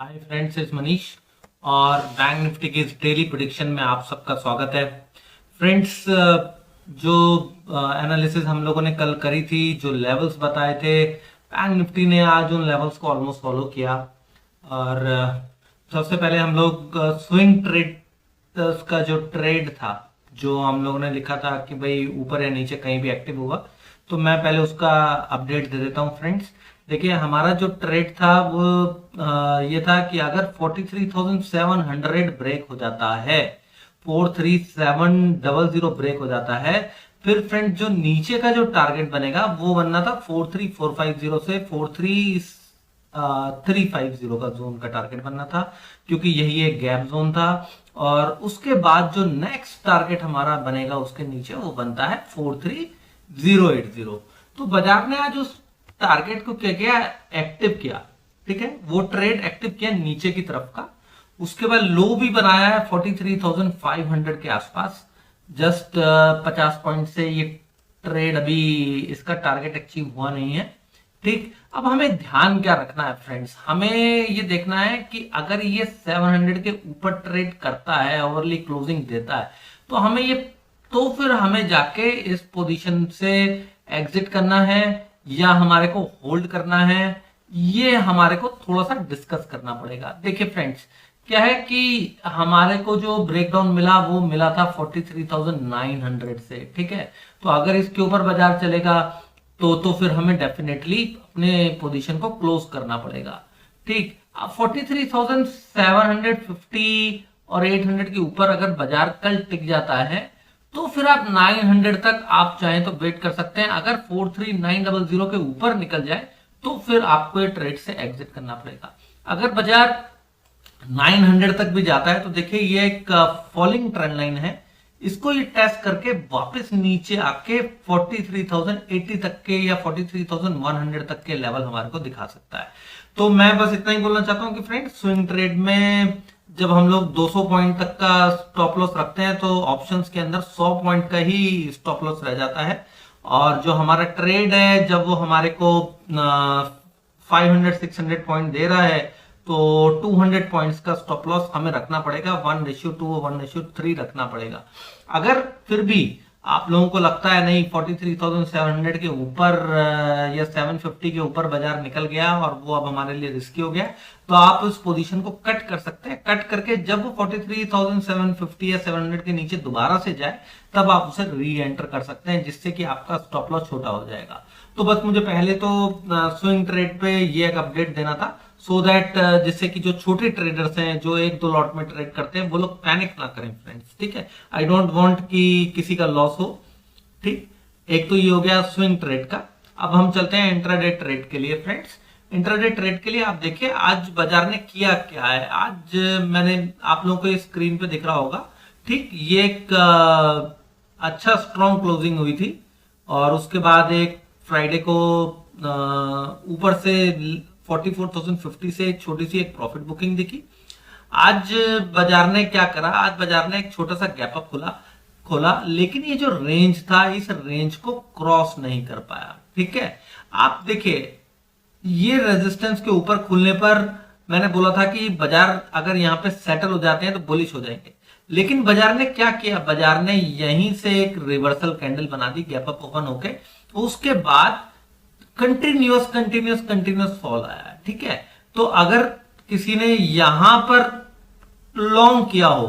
Hi friends, इस मनीष और bank Nifty की इस डेली प्रिडिक्शन में आप सबका स्वागत है। फ्रेंड्स, जो एनालिसिस हम लोगों ने कल करी थी, जो लेवल्स बताए थे, बैंक निफ्टी ने आज उन लेवल्स को ऑलमोस्ट फॉलो किया। और सबसे पहले हम लोग स्विंग ट्रेड का जो ट्रेड था, जो हम लोगों ने लिखा था कि भाई ऊपर या नीचे कहीं भी एक्टिव होगा, तो मैं पहले उसका अपडेट दे देता हूँ। फ्रेंड्स, देखिए हमारा जो ट्रेड था वो ये था कि अगर 43,700 ब्रेक हो जाता है, 43700 ब्रेक हो जाता है, फिर फ्रेंड जो नीचे का जो टारगेट बनेगा वो बनना था 43450 से 43350 का जोन का टारगेट बनना था, क्योंकि यही एक गैप जोन था। और उसके बाद जो नेक्स्ट टारगेट हमारा बनेगा उसके नीचे वो बनता है 43080। तो बाजार ने आज उस टारगेट को क्या किया, एक्टिव किया। ठीक है, वो ट्रेड एक्टिव किया नीचे की तरफ का। उसके बाद लो भी बनाया है 43,500 के आसपास। जस्ट 50 पॉइंट से ये ट्रेड अभी इसका टारगेट अचीव हुआ नहीं है। ठीक, अब हमें ध्यान क्या रखना है फ्रेंड्स, हमें ये देखना है कि अगर ये 700 के ऊपर ट्रेड करता है, ओवरली क्लोजिंग देता है, तो हमें ये तो फिर हमें जाके इस पोजीशन से एग्जिट करना है या हमारे को होल्ड करना है, ये हमारे को थोड़ा सा डिस्कस करना पड़ेगा। देखिए फ्रेंड्स, क्या है कि हमारे को जो ब्रेकडाउन मिला वो मिला था 43,900 से। ठीक है, तो अगर इसके ऊपर बाजार चलेगा तो फिर हमें डेफिनेटली अपने पोजीशन को क्लोज करना पड़ेगा। ठीक, अब 43,750 और 800 के ऊपर अगर बाजार कल टिक जाता है तो फिर आप 900 तक आप चाहें तो वेट कर सकते हैं। अगर 43900 के ऊपर निकल जाए तो फिर आपको ये ट्रेड से एग्जिट करना पड़ेगा। अगर बाजार 900 तक भी जाता है तो देखिए ये एक फॉलिंग ट्रेंड लाइन है, इसको ये टेस्ट करके वापस नीचे आके 43,080 तक के या 43,100 तक के लेवल हमारे को दिखा सकता है। तो मैं बस इतना ही बोलना चाहता हूं कि फ्रेंड, स्विंग ट्रेड में जब हम लोग 200 पॉइंट तक का स्टॉप लॉस रखते हैं तो ऑप्शंस के अंदर 100 पॉइंट का ही स्टॉप लॉस रह जाता है। और जो हमारा ट्रेड है, जब वो हमारे को 500-600 पॉइंट दे रहा है तो 200 पॉइंट्स का स्टॉप लॉस हमें रखना पड़ेगा, 1:2 और 1:3 रखना पड़ेगा। अगर फिर भी आप लोगों को लगता है नहीं 43,700 के ऊपर या 750 के ऊपर बाजार निकल गया और वो अब हमारे लिए रिस्की हो गया, तो आप उस पोजीशन को कट कर सकते हैं। कट करके जब वो 43,750 या 700 के नीचे दोबारा से जाए तब आप उसे री एंटर कर सकते हैं, जिससे कि आपका स्टॉप लॉस छोटा हो जाएगा। तो बस मुझे पहले तो स्विंग ट्रेड पे ये एक अपडेट देना था, सो दैट जिससे कि जो छोटे ट्रेडर्स हैं जो एक दो लॉट में ट्रेड करते हैं वो लोग पैनिक ना करें फ्रेंड्स। ठीक है, आई डोंट वांट कि किसी का लॉस हो। ठीक, एक तो ये हो गया स्विंग ट्रेड का। अब हम चलते हैं इंट्राडे ट्रेड के लिए। फ्रेंड्स, इंट्राडे ट्रेड के लिए आप देखिए आज बाजार ने किया क्या है। आज मैंने आप लोगों को ये स्क्रीन पे दिख रहा होगा। ठीक, ये एक अच्छा स्ट्रॉन्ग क्लोजिंग हुई थी और उसके बाद एक फ्राइडे को ऊपर से 44,050 से एक छोटी सी एक प्रॉफिट बुकिंग दिखी। आज बाजार ने क्या करा, आज बाजार ने एक छोटा सा गैप अप खोला, लेकिन ये जो रेंज था इस रेंज को क्रॉस नहीं कर पाया। ठीक है, आप देखिए ये रेजिस्टेंस के ऊपर खुलने पर मैंने बोला था कि बाजार अगर यहाँ पे सेटल हो जाते हैं तो बुलिश हो जाएंगे, लेकिन बाजार ने क्या किया, बाजार ने यहीं से एक रिवर्सल कैंडल बना दी गैप अप ओपन होके। उसके बाद कंटिन्यूस फॉल आया है। ठीक है, तो अगर किसी ने यहां पर लॉन्ग किया हो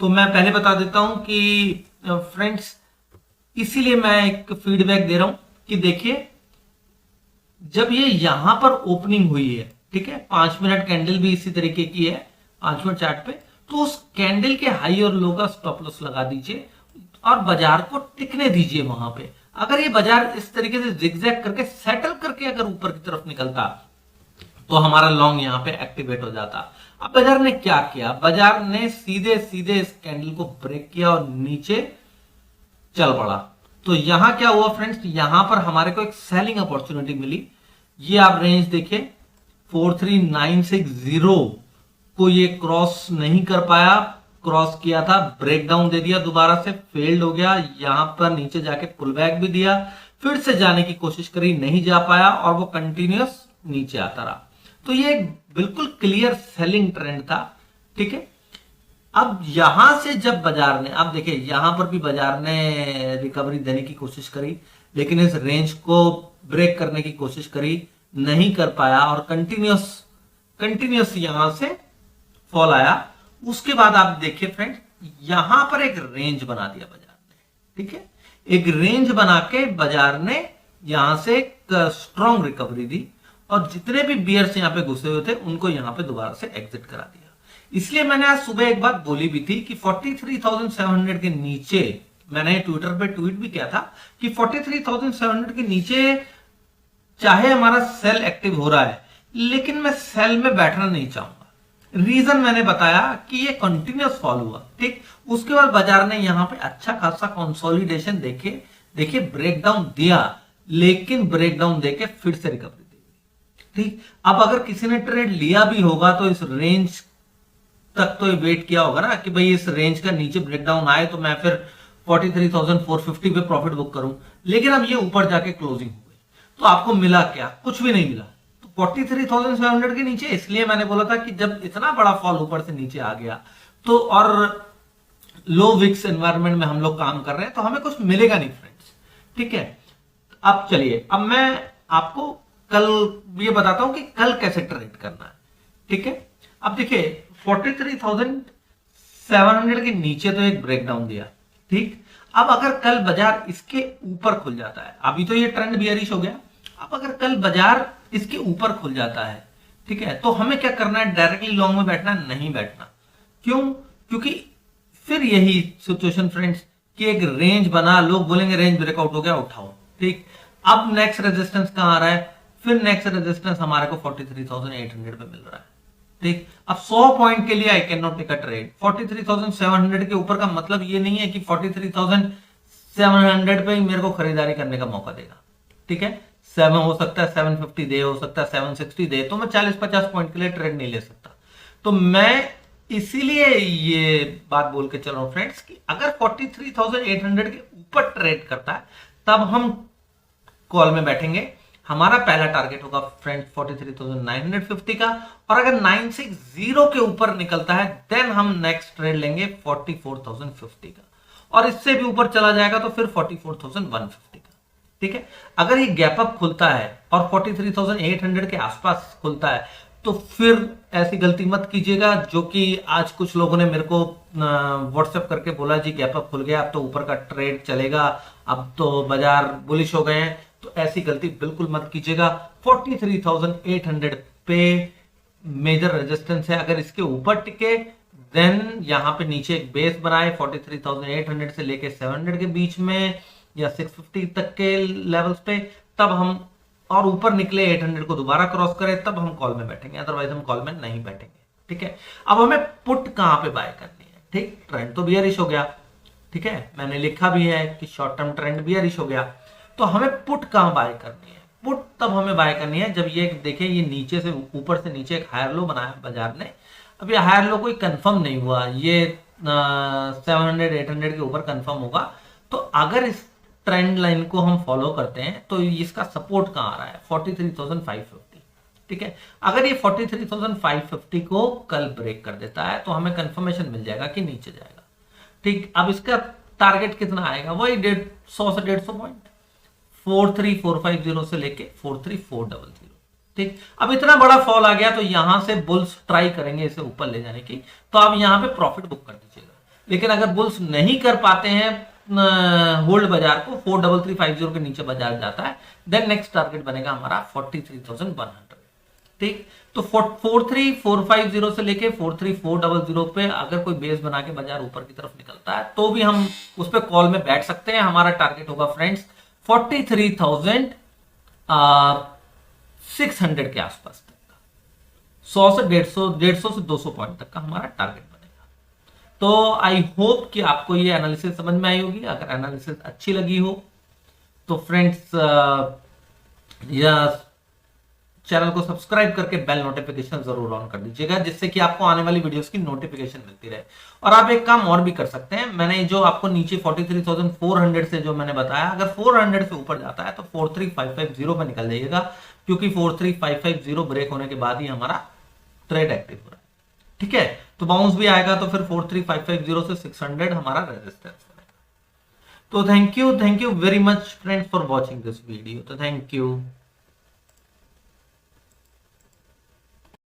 तो मैं पहले बता देता हूं कि फ्रेंड्स, इसीलिए मैं एक फीडबैक दे रहा हूं कि देखिए जब ये यहां पर ओपनिंग हुई है, ठीक है, 5 मिनट कैंडल भी इसी तरीके की है 5 मिनट चार्ट पे, तो उस कैंडल के हाई और लो का स्टॉप लॉस लगा दीजिए और बाजार को टिकने दीजिए वहां पे। अगर ये बाजार इस तरीके से जिगजैग करके सेटल करके अगर ऊपर की तरफ निकलता तो हमारा लॉन्ग यहाँ पे एक्टिवेट हो जाता। अब बाजार ने क्या किया, बाजार ने सीधे सीधे इस कैंडल को ब्रेक किया और नीचे चल पड़ा। तो यहां क्या हुआ फ्रेंड्स, यहां पर हमारे को एक सेलिंग अपॉर्चुनिटी मिली। ये आप रेंज देखिए 43960 को ये क्रॉस नहीं कर पाया, क्रॉस किया था, ब्रेकडाउन दे दिया, दोबारा से फेल्ड हो गया, यहां पर नीचे जाके पुल बैक भी दिया, फिर से जाने की कोशिश करी, नहीं जा पाया और वो कंटिन्यूअस नीचे आता रहा। तो ये बिल्कुल क्लियर सेलिंग ट्रेंड था, ठीक है। अब यहां से जब बाजार ने, अब देखिए यहां पर भी बाजार ने रिकवरी देने की कोशिश करी, लेकिन इस रेंज को ब्रेक करने की कोशिश करी, नहीं कर पाया और कंटिन्यूस यहां से फॉल आया। उसके बाद आप देखिए फ्रेंड्स, यहां पर एक रेंज बना दिया बाजार ने, ठीक है। एक रेंज बना के बाजार ने यहां से एक स्ट्रॉन्ग रिकवरी दी और जितने भी बियर्स यहां पे घुसे हुए थे उनको यहां पे दोबारा से एग्जिट करा दिया। इसलिए मैंने आज सुबह एक बात बोली भी थी कि 43,700 के नीचे, मैंने ट्विटर पे ट्वीट भी किया था कि 43,700 के नीचे चाहे हमारा सेल एक्टिव हो रहा है, लेकिन मैं सेल में बैठना नहीं चाहूंगा। रीजन मैंने बताया कि ये कंटिन्यूस फॉल हुआ, ठीक। उसके बाद बाजार ने यहां पे अच्छा खासा कंसोलिडेशन देखिए ब्रेकडाउन दिया, लेकिन ब्रेकडाउन देके फिर से रिकवरी दी, ठीक। अब अगर किसी ने ट्रेड लिया भी होगा तो इस रेंज तक तो वेट किया होगा ना कि भाई इस रेंज का नीचे ब्रेकडाउन आए तो मैं फिर 43,450 पे प्रॉफिट बुक करूं, लेकिन अब ये ऊपर जाके क्लोजिंग हो गई, तो आपको मिला क्या? कुछ भी नहीं मिला। 43,700 के नीचे, इसलिए मैंने बोला था कि जब इतना बड़ा फॉल ऊपर से नीचे आ गया तो, और लो विक्स एनवायरनमेंट में हम लोग काम कर रहे हैं, तो हमें कुछ मिलेगा नहीं फ्रेंड्स, ठीक है। अब चलिए, अब मैं आपको कल ये बताता हूं कि कल कैसे ट्रेड करना है, ठीक है। अब देखिए 43,700 के नीचे तो एक ब्रेकडाउन दिया, ठीक। अब अगर कल बाजार इसके ऊपर खुल जाता है, अभी तो ये ट्रेंड बियरिश हो गया, अब अगर कल बाजार इसके ऊपर खुल जाता है, ठीक है, तो हमें क्या करना है? डायरेक्टली लॉन्ग में बैठना नहीं बैठना। क्यों? क्योंकि फिर यही सिचुएशन फ्रेंड्स कि एक रेंज बना, लोग बोलेंगे रेंज ब्रेकआउट हो गया, उठाओ, ठीक। अब नेक्स्ट रेजिस्टेंस कहां आ रहा है? फिर नेक्स्ट रेजिस्टेंस हमारे को 43,800 पे मिल रहा है, ठीक। अब 100 पॉइंट के लिए I can not take a trade. 43,700 के ऊपर का मतलब ये नहीं है कि 43,700 पे ही मेरे को खरीदारी करने का मौका देगा, ठीक है। 7 हो सकता है 750 दे, हो सकता है 760 दे, तो मैं 40-50 पॉइंट के लिए ट्रेड नहीं ले सकता। तो मैं इसीलिए ये बात बोल के चल रहा हूं फ्रेंड्स कि अगर 43,800 के ऊपर ट्रेड करता है तब हम कॉल में बैठेंगे। हमारा पहला टारगेट होगा फ्रेंड्स 43,950 का, और अगर 960 के ऊपर निकलता है देन हम नेक्स्ट ट्रेड लेंगे 44,050 का, और इससे भी ऊपर चला जाएगा तो फिर 44,150 का, ठीक है। अगर ये गैप अप खुलता है और 43,800 के आसपास खुलता है तो फिर ऐसी गलती मत कीजिएगा जो कि आज कुछ लोगों ने मेरे को व्हाट्सएप करके बोला जी गैप अप खुल गया, अब तो ऊपर का ट्रेड चलेगा, अब तो बाजार बुलिश हो गए हैं। तो ऐसी गलती बिल्कुल मत कीजिएगा। 43,800 पे मेजर रेजिस्टेंस है, अगर इसके ऊपर टिके देन यहां पे नीचे एक बेस बनाए 43,800 से लेके 700 के बीच में या 650 तक के लेवल्स पे, तब हम, और ऊपर निकले 800 को दोबारा क्रॉस करें तब हम कॉल में बैठेंगे, अदरवाइज हम कॉल में नहीं बैठेंगे, ठीक है। अब हमें पुट कहां पे बाय करनी है, ठीक। ट्रेंड तो बियरिश हो गया, ठीक है, मैंने लिखा भी है कि शॉर्ट टर्म ट्रेंड बियरिश हो गया, तो हमें पुट कहां बाय करनी है? पुट तब हमें बाय करनी है जब ये देखिए ये नीचे से ऊपर से नीचे एक हायर लो बनाया बाजार ने। अब ये हायर लो कोई कंफर्म नहीं हुआ, ये 700-800 के ऊपर कंफर्म होगा। तो अगर इस ट्रेंड लाइन को हम फॉलो करते हैं तो इसका सपोर्ट कहां आ रहा है? 43,550, ठीक है। अगर ये 43,550 को कल ब्रेक कर देता है तो हमें कंफर्मेशन मिल जाएगा कि नीचे जाएगा, ठीक। अब इसका टारगेट कितना आएगा? वही 100 से 150 पॉइंट, 43,450 से लेके 43,400, ठीक। अब इतना बड़ा फॉल आ गया तो यहां से बुल्स ट्राई करेंगे इसे ऊपर ले जाने की, तो आप यहां पे प्रॉफिट बुक कर दीजिएगा। लेकिन अगर बुल्स नहीं कर पाते हैं होल्ड बाजार को, 43350 के नीचे बाजार जाता है, देन नेक्स्ट टारगेट बनेगा हमारा 43,100, ठीक। तो 43,450 से लेके 43,400 पे अगर कोई बेस बना के बाजार ऊपर की तरफ निकलता है तो भी हम उस पर कॉल में बैठ सकते हैं। हमारा टारगेट होगा फ्रेंड्स 43,600 के आसपास तक का, 100 से 150 से 200 पॉइंट तक का हमारा टारगेट बनेगा। तो आई होप कि आपको ये एनालिसिस समझ में आई होगी। अगर एनालिसिस अच्छी लगी हो तो फ्रेंड्स यह चैनल को सब्सक्राइब करके बेल नोटिफिकेशन जरूर ऑन कर दीजिएगा, जिससे कि आपको आने वाली वीडियोस की नोटिफिकेशन मिलती रहे। और आप एक काम और भी कर सकते हैं, मैंने जो आपको नीचे 43,400 से जो मैंने बताया, अगर 400 से ऊपर जाता है तो 43,550 पे निकल जाइएगा। क्योंकि 43550 ब्रेक होने के बाद ही हमारा ट्रेड एक्टिव हो रहा है। ठीक है, तो बाउंस भी आएगा तो फिर 43550 से 600 हमारा रेजिस्टेंस बनेगा। तो thank you very much friends for watching this video. तो थैंक यू।